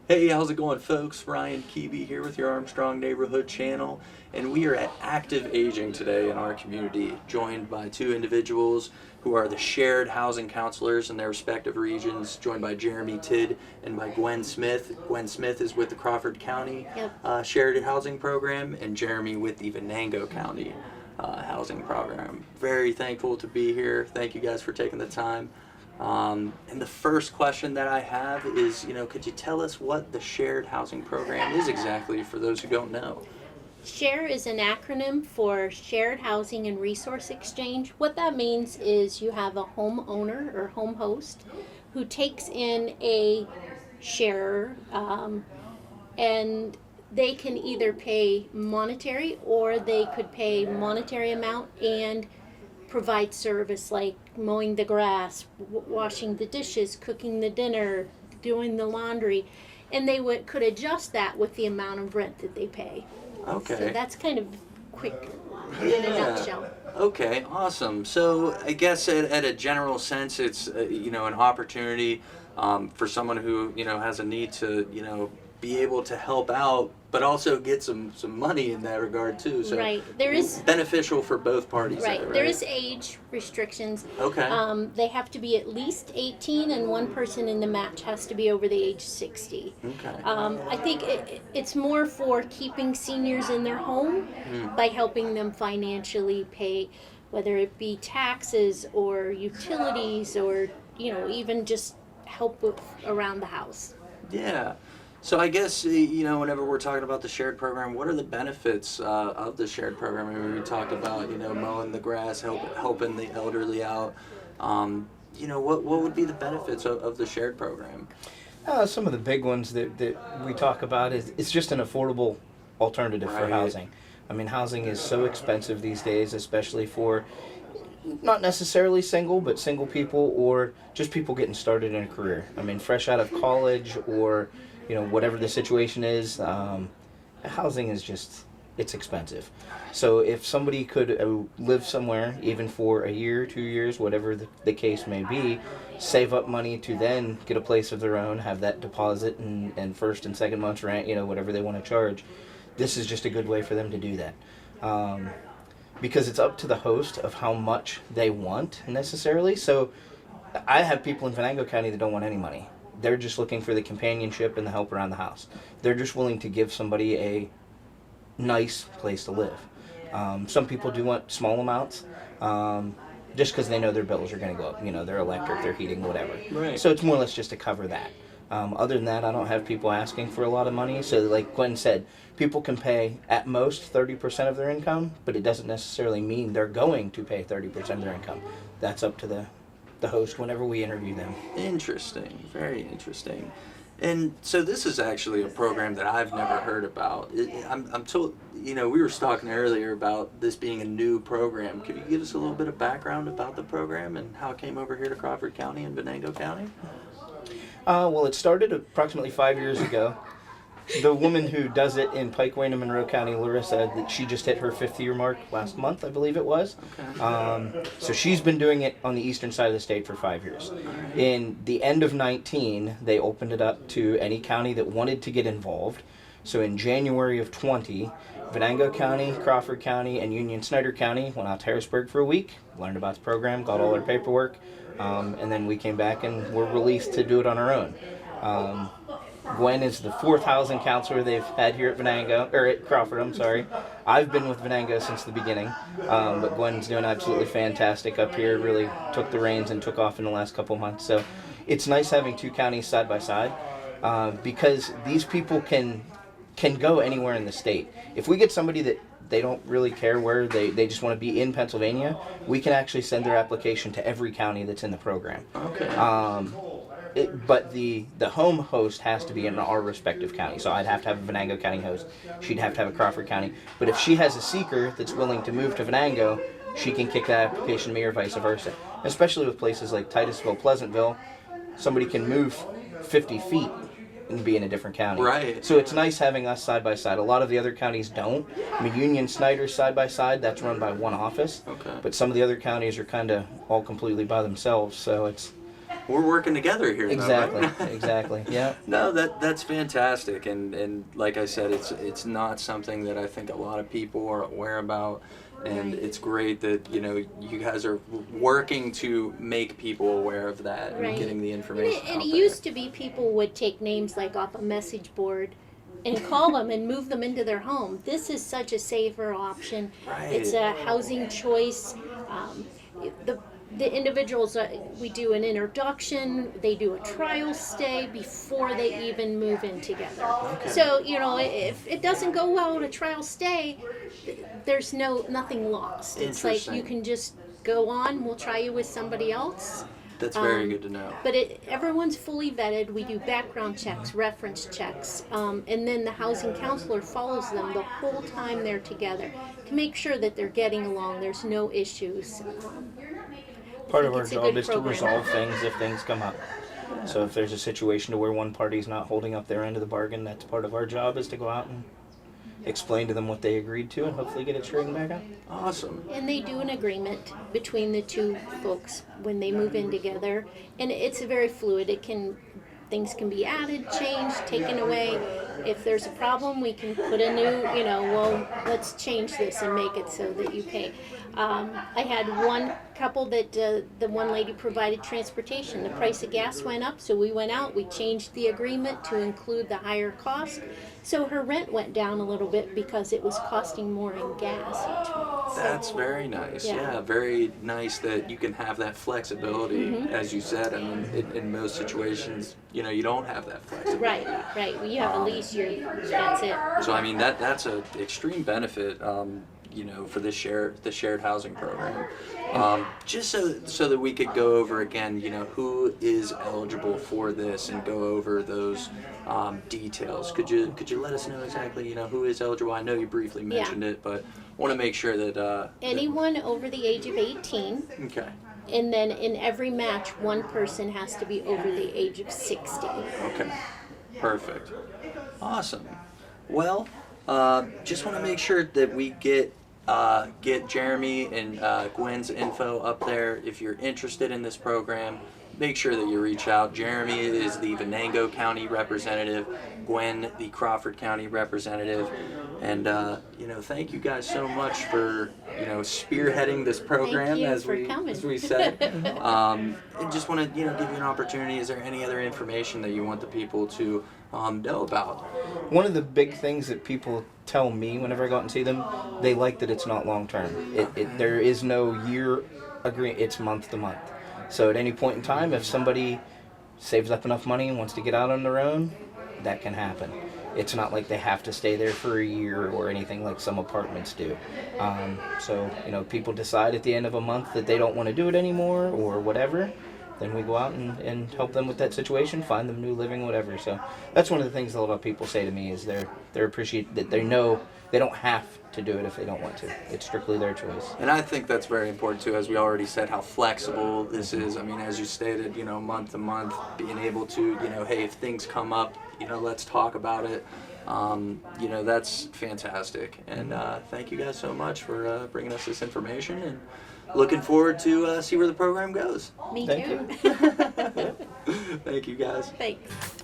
Hey, how's it going, folks? Ryan Kebe here with your Armstrong Neighborhood channel, and we are at Active Aging today in our community, joined by two individuals who are the shared housing counselors in their respective regions, joined by Jeremy Tidd and by Gwen Smith. Gwen Smith is with the Crawford County Shared Housing Program, and Jeremy with the Venango County Housing Program. Very thankful to be here. Thank you guys for taking the time. And the first question that I have is, could you tell us what the Shared Housing Program is exactly for those who don't know? SHARE is an acronym for Shared Housing and Resource Exchange. What that means is you have a homeowner or home host who takes in a sharer, and they can either pay monetary or they could pay monetary amount and provide service like mowing the grass, washing the dishes, cooking the dinner, doing the laundry, and they could adjust that with the amount of rent that they pay. Okay. So that's kind of quick in a nutshell. Okay, awesome. So I guess at a general sense, it's an opportunity for someone who has a need to be able to help out, but also get some money in that regard too. So right, there is beneficial for both parties. Right, there is age restrictions. Okay. They have to be at least 18, and one person in the match has to be over the age 60. Okay. I think it's more for keeping seniors in their home by helping them financially pay, whether it be taxes or utilities or even just help with around the house. Yeah. So I guess, whenever we're talking about the shared program, what are the benefits of the shared program? I mean, we talked about, mowing the grass, helping the elderly out. What would be the benefits of the shared program? Some of the big ones that we talk about is it's just an affordable alternative for housing. I mean, housing is so expensive these days, especially for not necessarily single, but single people or just people getting started in a career. I mean, fresh out of college or whatever the situation is, housing is it's expensive. So if somebody could live somewhere, even for a year, 2 years, whatever the case may be, save up money to then get a place of their own, have that deposit and first and second month's rent, whatever they want to charge, this is just a good way for them to do that. Because it's up to the host of how much they want necessarily. So I have people in Venango County that don't want any money. They're just looking for the companionship and the help around the house. They're just willing to give somebody a nice place to live. Some people do want small amounts, just because they know their bills are going to go up. Their electric, their heating, whatever. Right. So it's more or less just to cover that. Other than that, I don't have people asking for a lot of money. So like Gwen said, people can pay at most 30% of their income, but it doesn't necessarily mean they're going to pay 30% of their income. That's up to the host whenever we interview them. Interesting, very interesting. And so this is actually a program that I've never heard about. I'm told, we were talking earlier about this being a new program. Could you give us a little bit of background about the program and how it came over here to Crawford County and Venango County? Well, it started approximately 5 years ago. The woman who does it in Pike, Wayne, and Monroe County, Larissa, that she just hit her 5th year mark last month, I believe it was. Okay. So she's been doing it on the eastern side of the state for 5 years. In the end of 19, they opened it up to any county that wanted to get involved. So in January of 20, Venango County, Crawford County, and Union-Snyder County went out to Harrisburg for a week, learned about the program, got all their paperwork, and then we came back and were released to do it on our own. Gwen is the 4th housing counselor they've had here at Venango, or at Crawford, I'm sorry. I've been with Venango since the beginning, but Gwen's doing absolutely fantastic up here, really took the reins and took off in the last couple months. So it's nice having two counties side by side, because these people can go anywhere in the state. If we get somebody that they don't really care where, they just want to be in Pennsylvania, we can actually send their application to every county that's in the program. Okay. But the home host has to be in our respective county. So I'd have to have a Venango County host. She'd have to have a Crawford County. But if she has a seeker that's willing to move to Venango, she can kick that application to me or vice versa. Especially with places like Titusville, Pleasantville, somebody can move 50 feet and be in a different county. Right. So it's nice having us side by side. A lot of the other counties don't. I mean, Union-Snyder side by side, that's run by one office. Okay. But some of the other counties are kind of all completely by themselves. So we're working together here. Exactly. Though, right? Exactly. Yeah. No, that's fantastic, and like I said, it's not something that I think a lot of people are aware about, and Right. it's great that you guys are working to make people aware of that and Right. getting the information And out it there. used to be people would take names like off a message board and call them and move them into their home. This is such a safer option. Right. It's a housing choice. The individuals, we do an introduction, they do a trial stay before they even move in together. Okay. So, if it doesn't go well at a trial stay, there's nothing lost. It's like you Interesting. can just go on, we'll try you with somebody else. That's very good to know. But everyone's fully vetted. We do background checks, reference checks, and then the housing counselor follows them the whole time they're together to make sure that they're getting along. There's no issues. Part of our it's a job good is program. to resolve things if things come up. So if there's a situation to where one party's not holding up their end of the bargain, that's part of our job, is to go out and explain to them what they agreed to and hopefully get it straightened back out. Awesome. And they do an agreement between the two folks when they move in together, and it's very fluid. Things can be added, changed, taken away. If there's a problem, we can put a new, let's change this and make it so that you pay. I had one couple that the one lady provided transportation. The price of gas went up, so we went out. We changed the agreement to include the higher cost. So her rent went down a little bit because it was costing more in gas each month. That's very nice. Yeah. Yeah, very nice that you can have that flexibility, as you said. I mean, in most situations, you don't have that flexibility. Right. When you have a lease, that's it. So I mean, that's an extreme benefit, for the shared housing program. Just so that we could go over again, who is eligible for this and go over those details. Could you let us know exactly, who is eligible? I know you briefly mentioned it, but want to make sure that Anyone over the age of 18, okay. and then in every match, one person has to be over the age of 60. Okay, perfect. Awesome. Well, just want to make sure that we get Jeremy and Gwen's info up there. If you're interested in this program, make sure that you reach out. Jeremy is the Venango County representative, Gwen the Crawford County representative, and thank you guys so much for spearheading this program. Thank you as for we coming. as we said. I just want to give you an opportunity. Is there any other information that you want the people to know about? One of the big things that people tell me whenever I go out and see them, they like that it's not long term. There is no year agreement, it's month to month. So at any point in time, if somebody saves up enough money and wants to get out on their own, that can happen. It's not like they have to stay there for a year or anything like some apartments do. So people decide at the end of a month that they don't want to do it anymore or whatever, then we go out and help them with that situation, find them new living, whatever. So that's one of the things a lot of people say to me is they appreciate that they know they don't have to do it if they don't want to. It's strictly their choice. And I think that's very important too, as we already said, how flexible this is. I mean, as you stated, month to month, being able to, hey, if things come up, let's talk about it. That's fantastic. And thank you guys so much for bringing us this information, and looking forward to see where the program goes. Me Thank too. you. Thank you guys. Thanks.